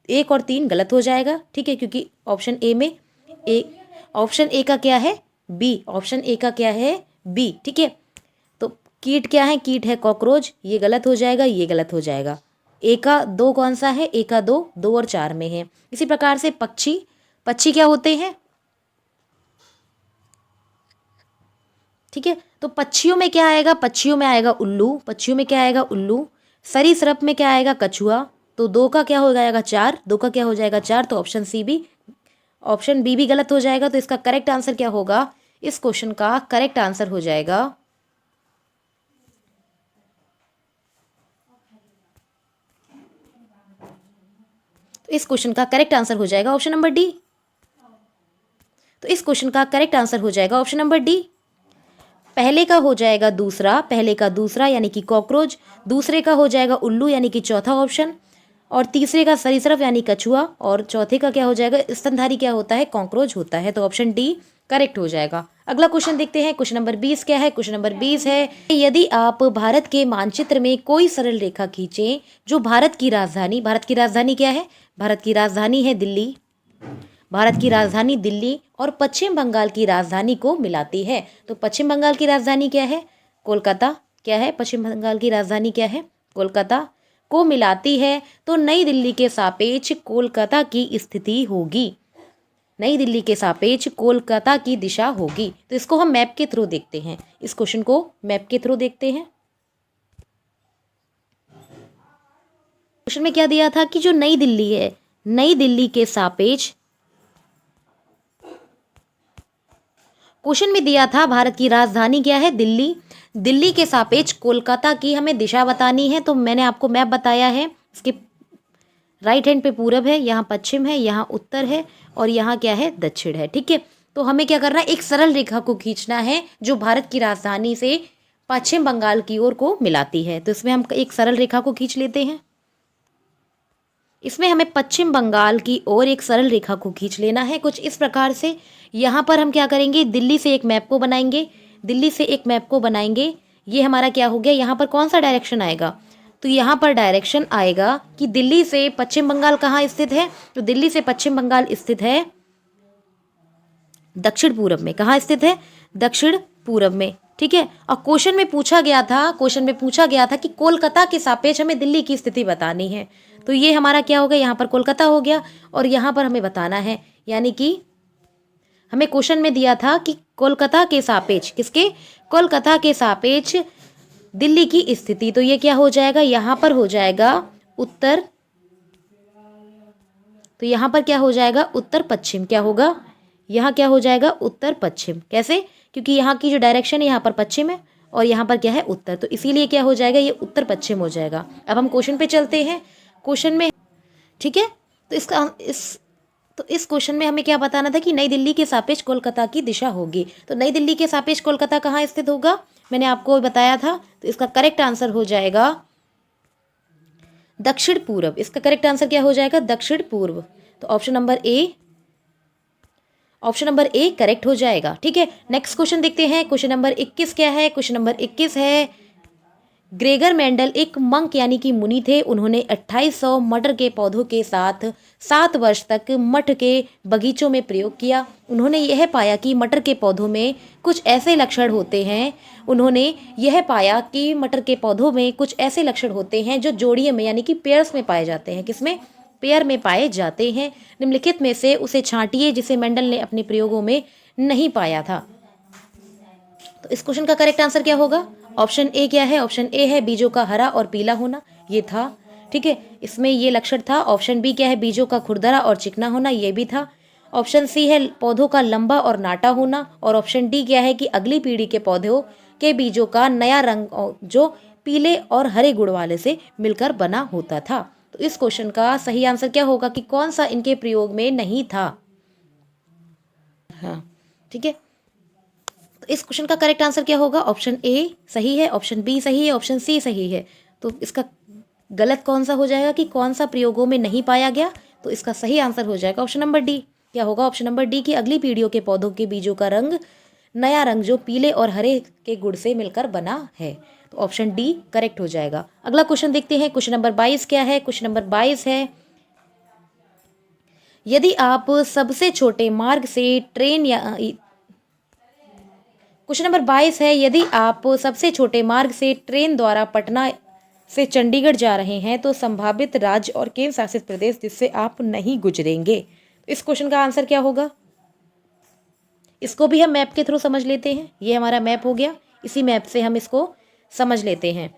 1 और 3 गलत हो जाएगा। ठीक है, क्योंकि ऑप्शन ए में ऑप्शन ए का क्या है? बी। ऑप्शन ए का क्या है? बी। ठीक है, तो कीट क्या है? कीट है कॉकरोच। ये गलत हो जाएगा, ये गलत हो जाएगा। ए का 2 कौन सा है? ए का 2 2 और 4 में है। इसी प्रकार से पक्षी, पक्षी क्या होते हैं? ठीक है, तो पक्षियों में क्या आएगा? पक्षियों में आएगा उल्लू। पक्षियों में क्या आएगा? उल्लू। सरीसृप में क्या आएगा? कछुआ। तो 2 का क्या हो जाएगा 4, 2 का क्या हो जाएगा 4, तो ऑप्शन बी भी गलत हो जाएगा। तो इसका करेक्ट आंसर क्या होगा, इस क्वेश्चन का करेक्ट आंसर हो जाएगा, तो इस क्वेश्चन का करेक्ट आंसर हो जाएगा ऑप्शन नंबर डी। तो इस क्वेश्चन का करेक्ट आंसर हो जाएगा ऑप्शन नंबर डी। पहले का हो जाएगा दूसरा, पहले का दूसरा यानी कि कॉकरोच, दूसरे का हो जाएगा उल्लू यानी कि चौथा ऑप्शन, और तीसरे का सरीसृप यानी कछुआ, और चौथे का क्या हो जाएगा स्तनधारी क्या होता है, कॉकरोच होता है। तो ऑप्शन डी करेक्ट हो जाएगा। अगला क्वेश्चन देखते हैं। क्वेश्चन नंबर 20 क्या है, क्वेश्चन नंबर 20 है, यदि आप भारत के मानचित्र में कोई सरल रेखा खींचें जो भारत की राजधानी क्या है, भारत की राजधानी है दिल्ली, भारत की राजधानी दिल्ली और पश्चिम बंगाल की राजधानी को मिलाती है। तो पश्चिम बंगाल की राजधानी क्या है, कोलकाता, क्या है पश्चिम बंगाल की राजधानी क्या है, कोलकाता, को मिलाती है। तो नई दिल्ली के सापेक्ष कोलकाता की स्थिति होगी, नई दिल्ली के सापेक्ष कोलकाता की दिशा होगी। तो इसको हम मैप के थ्रू देखते हैं, इस क्वेश्चन को मैप के थ्रू देखते हैं। क्वेश्चन में क्या दिया था कि जो नई दिल्ली है, नई दिल्ली के सापेक्ष, क्वेश्चन में दिया था भारत की राजधानी क्या है, दिल्ली, दिल्ली के सापेक्ष कोलकाता की हमें दिशा बतानी है। तो मैंने आपको मैप बताया है, इसके राइट हैंड पे पूरब है, यहाँ पश्चिम है, यहाँ उत्तर है, और यहाँ क्या है दक्षिण है। ठीक है, तो हमें क्या करना है, एक सरल रेखा को खींचना है जो भारत की राजधानी से पश्चिम बंगाल की ओर को मिलाती है। तो इसमें हम एक सरल रेखा को खींच लेते हैं। इसमें हमें पश्चिम बंगाल की ओर एक सरल रेखा को खींच लेना है कुछ इस प्रकार से। यहाँ पर हम क्या करेंगे, दिल्ली से एक मैप को बनाएंगे, दिल्ली से एक मैप को बनाएंगे। ये हमारा क्या हो गया, यहाँ पर कौन सा डायरेक्शन आएगा, तो यहाँ पर डायरेक्शन आएगा कि दिल्ली से पश्चिम बंगाल कहाँ स्थित है, तो दिल्ली से पश्चिम बंगाल स्थित है दक्षिण पूरब में। कहाँ स्थित है, दक्षिण पूरब में। ठीक है, और क्वेश्चन में पूछा गया था कि कोलकाता के सापेक्ष हमें दिल्ली की स्थिति बतानी है। तो ये हमारा क्या हो गया, यहाँ पर कोलकाता हो गया, और यहाँ पर हमें बताना है, यानी कि हमें क्वेश्चन में दिया था कि कोलकाता के सापेक्ष, किसके, कोलकाता के सापेक्ष दिल्ली की स्थिति। तो ये क्या हो जाएगा, यहाँ पर हो जाएगा उत्तर, तो यहाँ पर क्या हो जाएगा उत्तर पश्चिम, क्या होगा, यहाँ क्या हो जाएगा उत्तर पश्चिम। कैसे, क्योंकि यहाँ की जो डायरेक्शन है यहाँ पर पश्चिम है और यहाँ पर क्या है उत्तर, तो इसीलिए क्या हो जाएगा, ये उत्तर पश्चिम हो जाएगा। अब हम क्वेश्चन पे चलते हैं। क्वेश्चन में, ठीक है, तो इस क्वेश्चन में हमें क्या बताना था कि नई दिल्ली के सापेक्ष कोलकाता की दिशा होगी। तो नई दिल्ली के सापेक्ष कोलकाता कहाँ स्थित होगा, मैंने आपको बताया था। तो इसका करेक्ट आंसर हो जाएगा दक्षिण पूर्व। इसका करेक्ट आंसर क्या हो जाएगा, दक्षिण पूर्व। तो ऑप्शन नंबर ए करेक्ट हो जाएगा। ठीक है, नेक्स्ट क्वेश्चन देखते हैं। क्वेश्चन नंबर 21 क्या है, क्वेश्चन नंबर 21 है, ग्रेगर मेंडल एक मंक यानी कि मुनि थे। उन्होंने 2800 मटर के पौधों के साथ 7 वर्ष तक मठ के बगीचों में प्रयोग किया। उन्होंने यह पाया कि मटर के पौधों में कुछ ऐसे लक्षण होते हैं जो जोड़ियों में यानी कि पेयर्स में पाए जाते हैं। किसमें, पेयर में पाए जाते हैं। निम्नलिखित में से उसे छांटिए जिसे मेंडल ने अपने प्रयोगों में नहीं पाया था। तो इस क्वेश्चन का करेक्ट आंसर क्या होगा, ऑप्शन ए क्या है, ऑप्शन ए है बीजों का हरा और पीला होना, ये था। ठीक है, इसमें ये लक्षण था। ऑप्शन बी क्या है, बीजों का खुरदरा और चिकना होना, ये भी था। ऑप्शन सी है पौधों का लंबा और नाटा होना, और ऑप्शन डी क्या है कि अगली पीढ़ी के पौधों के बीजों का नया रंग जो पीले और हरे गुण वाले से मिलकर बना होता था। तो इस क्वेश्चन का सही आंसर क्या होगा कि कौन सा इनके प्रयोग में नहीं था। हाँ, ठीक है, तो इस क्वेश्चन का करेक्ट आंसर क्या होगा, ऑप्शन ए सही है, ऑप्शन बी सही है, ऑप्शन सी सही है। तो इसका गलत कौन सा हो जाएगा कि कौन सा प्रयोगों में नहीं पाया गया, तो इसका सही आंसर हो जाएगा ऑप्शन नंबर डी। क्या होगा, ऑप्शन नंबर डी की अगली पीढ़ियों के पौधों के बीजों का रंग नया रंग जो पीले और हरे के गुण से मिलकर बना है। तो ऑप्शन डी करेक्ट हो जाएगा। अगला क्वेश्चन देखते हैं। क्वेश्चन नंबर 22 क्या है, क्वेश्चन नंबर 22 है, यदि आप सबसे छोटे मार्ग से ट्रेन या क्वेश्चन नंबर 22 है, यदि आप सबसे छोटे मार्ग से ट्रेन द्वारा पटना से चंडीगढ़ जा रहे हैं तो संभावित राज्य और केंद्र शासित प्रदेश जिससे आप नहीं गुजरेंगे। इस क्वेश्चन का आंसर क्या होगा, इसको भी हम मैप के थ्रू समझ लेते हैं। ये हमारा मैप हो गया, इसी मैप से हम इसको समझ लेते हैं।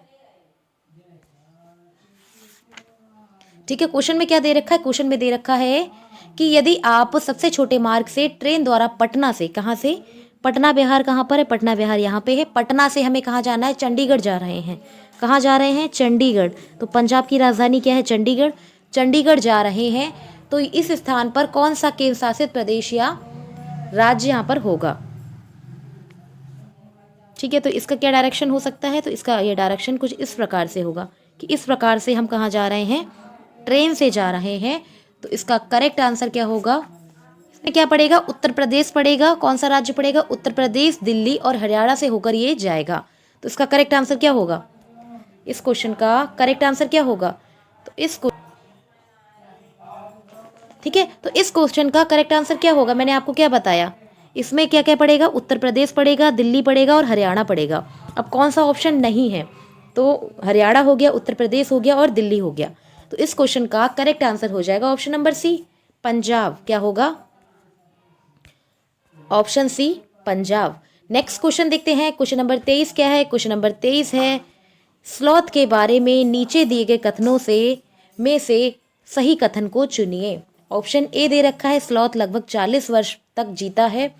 ठीक है, क्वेश्चन में क्या दे रखा है, क्वेश्चन में दे रखा है कि यदि आप सबसे छोटे मार्ग से ट्रेन द्वारा पटना से, कहाँ से, पटना बिहार कहाँ पर है, पटना बिहार यहाँ पे है, पटना से हमें कहाँ जाना है, चंडीगढ़ जा रहे हैं, कहाँ जा रहे हैं, चंडीगढ़। तो पंजाब की राजधानी क्या है, चंडीगढ़, चंडीगढ़ जा रहे हैं, तो इस स्थान पर कौन सा केंद्र शासित प्रदेश या राज्य यहाँ पर होगा। ठीक है, तो इसका क्या डायरेक्शन हो सकता है, तो इसका ये डायरेक्शन कुछ इस प्रकार से होगा कि इस प्रकार से हम कहाँ जा रहे हैं, ट्रेन से जा रहे हैं। तो इसका करेक्ट आंसर क्या होगा, इसमें क्या पड़ेगा, उत्तर प्रदेश पड़ेगा। कौन सा राज्य पड़ेगा, उत्तर प्रदेश, दिल्ली और हरियाणा से होकर ये जाएगा। तो इसका करेक्ट आंसर क्या होगा, इस क्वेश्चन का करेक्ट आंसर क्या होगा, तो ठीक है, तो इस क्वेश्चन का करेक्ट आंसर क्या होगा, मैंने आपको क्या बताया, इसमें क्या क्या पड़ेगा, उत्तर प्रदेश पड़ेगा, दिल्ली पड़ेगा और हरियाणा पड़ेगा। अब कौन सा ऑप्शन नहीं है, तो हरियाणा हो गया, उत्तर प्रदेश हो गया और दिल्ली हो गया। तो इस क्वेश्चन का करेक्ट आंसर हो जाएगा ऑप्शन नंबर सी, पंजाब। क्या होगा, option C, Punjab. Next question देखते हैं, क्वेश्चन नंबर 23 क्या है, क्वेश्चन नंबर 23 है, स्लॉथ के बारे में नीचे दिए गए कथनों में से सही कथन को चुनिए। ऑप्शन ए दे रखा है, स्लॉथ लगभग 40 वर्ष तक जीता है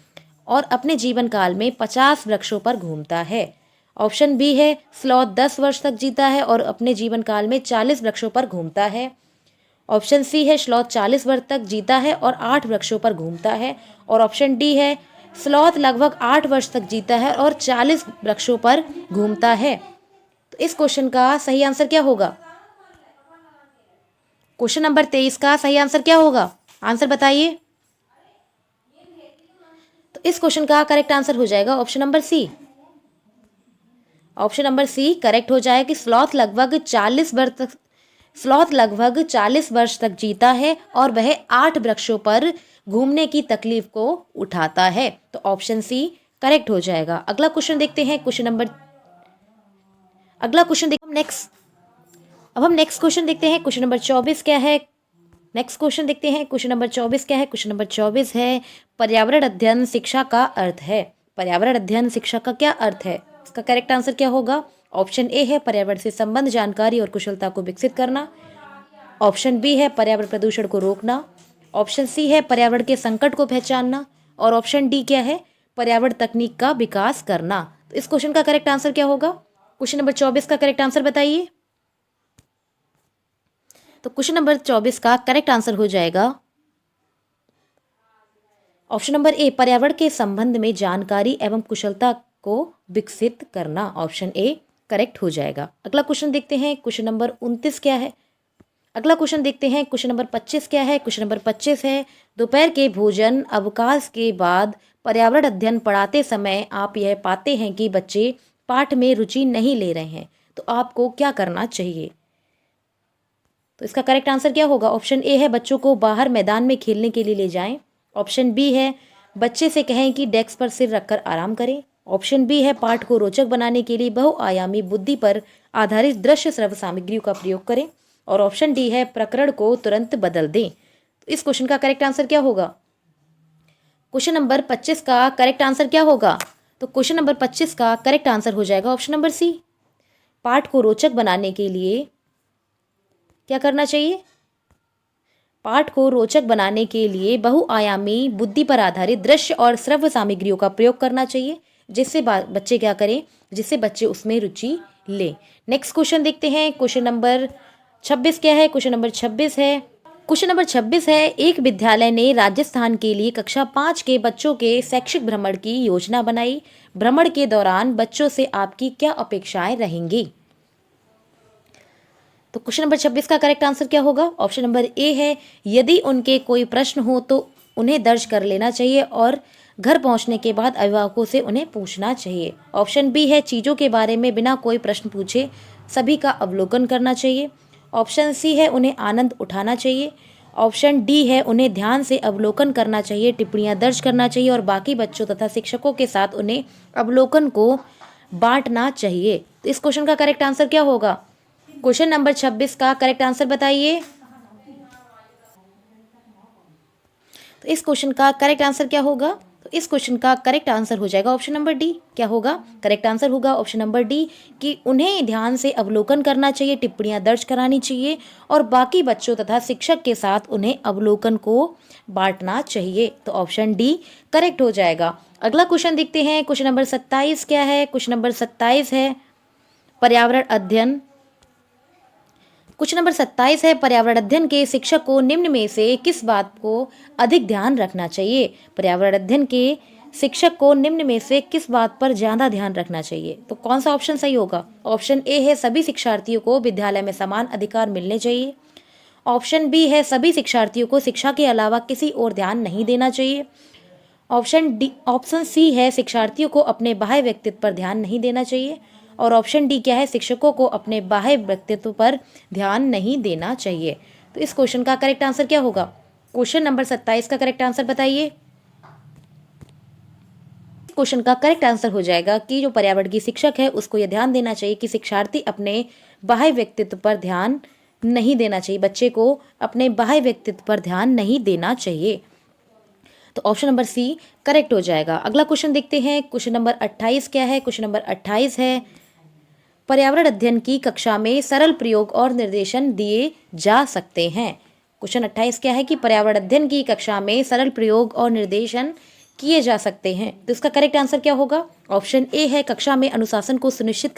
और अपने जीवन काल में 50 वृक्षों पर घूमता है। ऑप्शन बी है, स्लॉथ 10 वर्ष तक जीता है और अपने जीवन काल में 40 वृक्षों पर घूमता है। ऑप्शन सी है, स्लॉथ 40 वर्ष तक जीता है और 8 वृक्षों पर घूमता है। और ऑप्शन डी है, स्लॉथ लगभग 8 वर्ष तक जीता है और 40 वृक्षों पर घूमता है। तो इस क्वेश्चन का सही आंसर क्या होगा, क्वेश्चन नंबर 23 का सही आंसर क्या होगा, आंसर बताइए। तो इस क्वेश्चन का करेक्ट आंसर हो जाएगा option number C. Option number C correct हो जाएगा कि स्लॉथ लगभग 40 वर्ष तक जीता है और वह 8 वृक्षों पर घूमने की तकलीफ को उठाता है। तो ऑप्शन सी करेक्ट हो जाएगा। अगला क्वेश्चन देखते हैं, अब हम नेक्स्ट क्वेश्चन देखते हैं, क्वेश्चन नंबर 24 क्या है। नेक्स्ट क्वेश्चन देखते हैं, क्वेश्चन नंबर 24 क्या है। क्वेश्चन नंबर 24 है, पर्यावरण अध्ययन शिक्षा का अर्थ है। पर्यावरण अध्ययन शिक्षा का क्या अर्थ है, इसका करेक्ट आंसर क्या होगा। ऑप्शन ए है, पर्यावरण से संबंध जानकारी और कुशलता को विकसित करना। ऑप्शन बी है, पर्यावरण प्रदूषण को रोकना। ऑप्शन सी है, पर्यावरण के संकट को पहचानना। और ऑप्शन डी क्या है, पर्यावरण तकनीक का विकास करना। तो इस क्वेश्चन का करेक्ट आंसर क्या होगा, क्वेश्चन नंबर 24 का करेक्ट आंसर बताइए। तो क्वेश्चन नंबर 24 का करेक्ट आंसर हो जाएगा ऑप्शन नंबर ए, पर्यावरण के संबंध में जानकारी एवं कुशलता को विकसित करना। ऑप्शन ए करेक्ट हो जाएगा। अगला क्वेश्चन देखते हैं, क्वेश्चन नंबर 29 क्या है। अगला क्वेश्चन देखते हैं, क्वेश्चन नंबर 25 क्या है। क्वेश्चन नंबर 25 है, दोपहर के भोजन अवकाश के बाद पर्यावरण अध्ययन पढ़ाते समय आप यह पाते हैं कि बच्चे पाठ में रुचि नहीं ले रहे हैं, तो आपको क्या करना चाहिए। तो इसका करेक्ट आंसर क्या होगा। ऑप्शन ए है, बच्चों को बाहर मैदान में खेलने के लिए ले जाएं। ऑप्शन बी है, बच्चे से कहें कि डेस्क पर सिर रखकर आराम करें। ऑप्शन बी है, पाठ को रोचक बनाने के लिए बहुआयामी बुद्धि पर आधारित दृश्य श्रव्य सामग्रियों का प्रयोग करें। और ऑप्शन डी है, प्रकरण को तुरंत बदल दें। तो इस क्वेश्चन का करेक्ट आंसर क्या होगा। क्वेश्चन नंबर 25 का करेक्ट आंसर क्या होगा। तो क्वेश्चन नंबर 25 का करेक्ट आंसर हो जाएगा ऑप्शन नंबर सी। पाठ को रोचक बनाने के लिए क्या करना चाहिए, पाठ को रोचक बनाने के लिए बहुआयामी बुद्धि पर आधारित दृश्य और श्रव्य सामग्रियों का प्रयोग करना चाहिए, जिससे बच्चे क्या करें, जिससे बच्चे उसमें रुचि ले। नेक्स्ट क्वेश्चन देखते हैं, क्वेश्चन नंबर 26 क्या है। क्वेश्चन नंबर 26 है, क्वेश्चन नंबर 26 है, एक विद्यालय ने राजस्थान के लिए कक्षा 5 के बच्चों के शैक्षिक भ्रमण की योजना बनाई। भ्रमण के दौरान बच्चों से आपकी क्या अपेक्षाएं रहेंगी। तो क्वेश्चन नंबर 26 का करेक्ट आंसर क्या होगा। ऑप्शन नंबर ए है, यदि उनके कोई प्रश्न हो तो उन्हें दर्ज कर लेना चाहिए और घर पहुंचने के बाद अभिभावकों से उन्हें पूछना चाहिए। ऑप्शन बी है, चीज़ों के बारे में बिना कोई प्रश्न पूछे सभी का अवलोकन करना चाहिए। ऑप्शन सी है, उन्हें आनंद उठाना चाहिए। ऑप्शन डी है, उन्हें ध्यान से अवलोकन करना चाहिए, टिप्पणियां दर्ज करना चाहिए और बाकी बच्चों तथा शिक्षकों के साथ उन्हें अवलोकन को बांटना चाहिए। तो इस क्वेश्चन का करेक्ट आंसर क्या होगा। क्वेश्चन नंबर 26 का करेक्ट आंसर बताइए। तो इस क्वेश्चन का करेक्ट आंसर क्या होगा। तो तो इस क्वेश्चन का करेक्ट आंसर हो जाएगा ऑप्शन नंबर डी। क्या होगा? करेक्ट आंसर होगा ऑप्शन नंबर डी कि उन्हें ध्यान से अवलोकन करना चाहिए, टिप्पणियां दर्ज करानी चाहिए और बाकी बच्चों तथा शिक्षक के साथ उन्हें अवलोकन को बांटना चाहिए। तो ऑप्शन डी करेक्ट हो जाएगा। अगला क्वेश्चन देखते हैं। क्वेश्चन नंबर 27 क्या है? क्वेश्चन नंबर 27 है पर्यावरण अध्ययन। क्वेश्चन नंबर 27 है पर्यावरण अध्ययन के शिक्षक को निम्न में से किस बात को अधिक ध्यान रखना चाहिए? पर्यावरण अध्ययन के शिक्षक को निम्न में से किस बात पर ज्यादा ध्यान रखना चाहिए? तो कौन सा ऑप्शन सही होगा? ऑप्शन ए है सभी शिक्षार्थियों को विद्यालय में समान अधिकार मिलने चाहिए। ऑप्शन बी है सभी शिक्षार्थियों को शिक्षा के अलावा किसी और ध्यान नहीं देना चाहिए। ऑप्शन सी है शिक्षार्थियों को अपने बाह्य व्यक्तित्व पर ध्यान नहीं देना चाहिए। और ऑप्शन डी क्या है? शिक्षकों को अपने बाह्य व्यक्तित्व पर ध्यान नहीं देना चाहिए। तो इस क्वेश्चन का करेक्ट आंसर क्या होगा? क्वेश्चन नंबर 27 का करेक्ट आंसर बताइए। क्वेश्चन का करेक्ट आंसर हो जाएगा कि जो पर्यावरण की शिक्षक है उसको यह ध्यान देना चाहिए कि शिक्षार्थी अपने बाह्य व्यक्तित्व पर ध्यान नहीं देना चाहिए, बच्चे को अपने बाह्य व्यक्तित्व पर ध्यान नहीं देना चाहिए। तो ऑप्शन नंबर सी करेक्ट हो जाएगा। अगला क्वेश्चन देखते हैं। क्वेश्चन नंबर 28 क्या है? क्वेश्चन नंबर 28 है पर्यावरण अध्ययन की कक्षा में सरल प्रयोग और निर्देशन दिए जा सकते हैं। क्वेश्चन 28 क्या है कि पर्यावरण अध्ययन की कक्षा में सरल प्रयोग और निर्देशन किए जा सकते हैं। तो इसका करेक्ट आंसर क्या होगा? ऑप्शन ए है कक्षा में अनुशासन को सुनिश्चित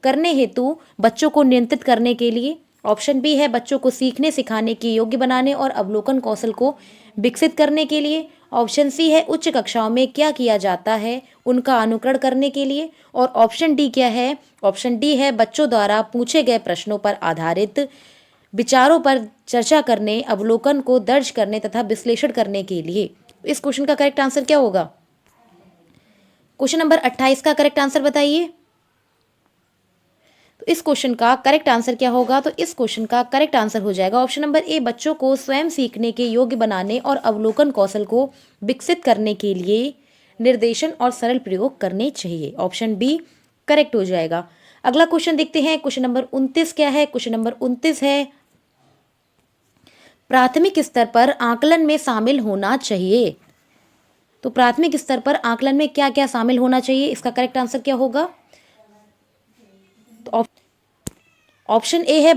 करने हेतु बच्चों को नियंत्रित करने के लिए। ऑप्शन बी है बच्चों को सीखने सिखाने के योग्य बनाने और अवलोकन कौशल को विकसित करने के लिए। ऑप्शन सी है उच्च कक्षाओं में क्या किया जाता है उनका अनुकरण करने के लिए। और ऑप्शन डी क्या है? ऑप्शन डी है बच्चों द्वारा पूछे गए प्रश्नों पर आधारित विचारों पर चर्चा करने, अवलोकन को दर्ज करने तथा विश्लेषण करने के लिए। इस क्वेश्चन का करेक्ट आंसर क्या होगा? क्वेश्चन नंबर 28 का करेक्ट आंसर बताइए। तो इस क्वेश्चन का करेक्ट आंसर क्या होगा? तो इस क्वेश्चन का करेक्ट आंसर हो जाएगा ऑप्शन नंबर ए बच्चों को स्वयं सीखने के योग्य बनाने और अवलोकन कौशल को विकसित करने के लिए निर्देशन और सरल प्रयोग करने चाहिए। ऑप्शन बी करेक्ट हो जाएगा। अगला क्वेश्चन देखते हैं। क्वेश्चन नंबर 29 क्या है? क्वेश्चन नंबर 29 है प्राथमिक स्तर पर आकलन में शामिल होना चाहिए। तो प्राथमिक स्तर पर आकलन में क्या क्या शामिल होना चाहिए? इसका करेक्ट आंसर क्या होगा? तो ऑप्शन ए है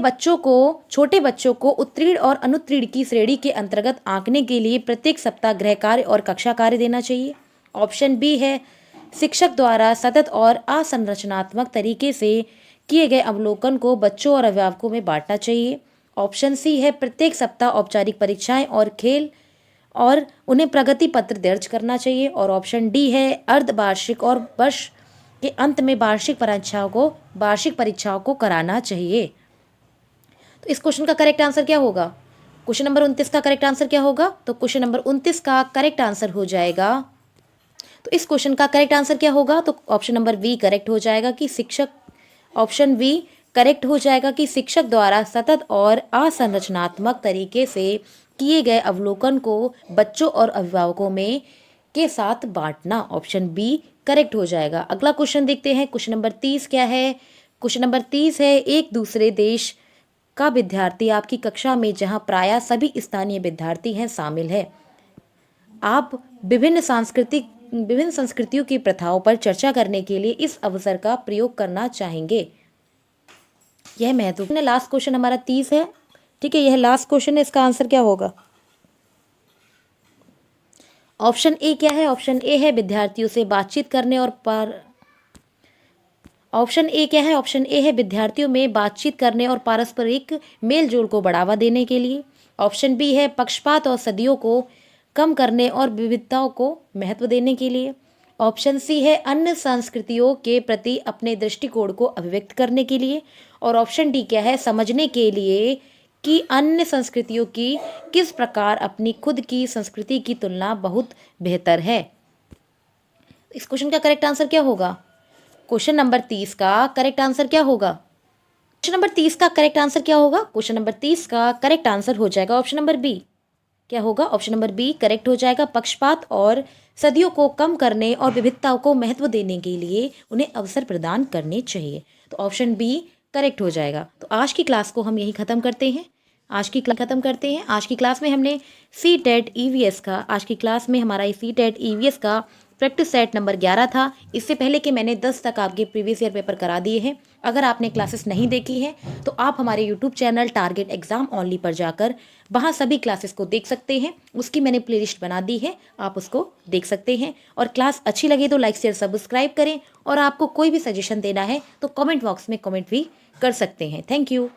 छोटे बच्चों को उत्तीर्ण और अनुत्तीर्ण की श्रेणी के अंतर्गत आंकने के लिए प्रत्येक सप्ताह गृह कार्य और कक्षा कार्य देना चाहिए। ऑप्शन बी है शिक्षक द्वारा सतत और असंरचनात्मक तरीके से किए गए अवलोकन को बच्चों और अभिभावकों में बांटना चाहिए। ऑप्शन सी है प्रत्येक सप्ताह औपचारिक परीक्षाएं और खेल और उन्हें प्रगति पत्र दर्ज करना चाहिए। और ऑप्शन डी है अर्धवार्षिक और वर्ष के अंत में वार्षिक परीक्षाओं को कराना चाहिए। तो इस क्वेश्चन का करेक्ट आंसर क्या होगा? क्वेश्चन नंबर 29 का करेक्ट आंसर क्या होगा? तो क्वेश्चन नंबर 29 का करेक्ट आंसर हो जाएगा। तो इस क्वेश्चन का करेक्ट आंसर क्या होगा? तो ऑप्शन नंबर बी करेक्ट हो जाएगा कि ऑप्शन बी करेक्ट हो जाएगा कि शिक्षक द्वारा सतत और असंरचनात्मक तरीके से किए गए अवलोकन को बच्चों और अभिभावकों में के साथ बांटना। ऑप्शन बी करेक्ट हो जाएगा। अगला क्वेश्चन देखते हैं। क्वेश्चन नंबर 30 क्या है? क्वेश्चन नंबर 30 है एक दूसरे देश का विद्यार्थी आपकी कक्षा में जहां प्रायः सभी स्थानीय विद्यार्थी हैं शामिल है। आप विभिन्न संस्कृतियों की प्रथाओं पर चर्चा करने के लिए इस अवसर का प्रयोग करना चाहेंगे। यह महत्वपूर्ण लास्ट क्वेश्चन हमारा 30 है। ठीक है, यह लास्ट क्वेश्चन है। इसका आंसर क्या होगा? ऑप्शन ए क्या है? ऑप्शन ए है विद्यार्थियों से बातचीत करने और ऑप्शन ए क्या है? ऑप्शन ए है विद्यार्थियों में बातचीत करने और पारस्परिक मेल जोल को बढ़ावा देने के लिए। ऑप्शन बी है पक्षपात और सदियों को कम करने और विविधताओं को महत्व देने के लिए। ऑप्शन सी है अन्य संस्कृतियों के प्रति अपने दृष्टिकोण को अभिव्यक्त करने के लिए। और ऑप्शन डी क्या है? समझने के लिए कि अन्य संस्कृतियों की किस प्रकार अपनी खुद की संस्कृति की तुलना बहुत बेहतर है। इस क्वेश्चन का करेक्ट आंसर क्या होगा? क्वेश्चन नंबर 30 का करेक्ट आंसर क्या होगा? क्वेश्चन नंबर 30 का करेक्ट आंसर क्या होगा? क्वेश्चन नंबर 30 का करेक्ट आंसर हो जाएगा ऑप्शन नंबर बी। क्या होगा? ऑप्शन नंबर बी करेक्ट हो जाएगा। पक्षपात और सदियों को कम करने और विविधताओं को महत्व देने के लिए उन्हें अवसर प्रदान करने चाहिए। तो ऑप्शन बी करेक्ट हो जाएगा। तो आज की क्लास को हम यहीं ख़त्म करते हैं। आज की क्लास ख़त्म करते हैं। आज की क्लास में हमने सी टेट ईवीएस का, आज की क्लास में हमारा सी टेट ईवीएस का प्रैक्टिस सेट नंबर 11 था। इससे पहले कि मैंने 10 तक आपके प्रीवियस ईयर पेपर करा दिए हैं। अगर आपने क्लासेस नहीं देखी हैं तो आप हमारे YouTube channel target exam only पर जाकर वहाँ सभी क्लासेस को देख सकते हैं। उसकी मैंने प्लेलिस्ट बना दी है, आप उसको देख सकते हैं। और क्लास अच्छी लगे तो लाइक शेयर सब्सक्राइब करें, और आपको कोई भी सजेशन देना है तो कमेंट बॉक्स में कमेंट भी कर सकते हैं। Thank you.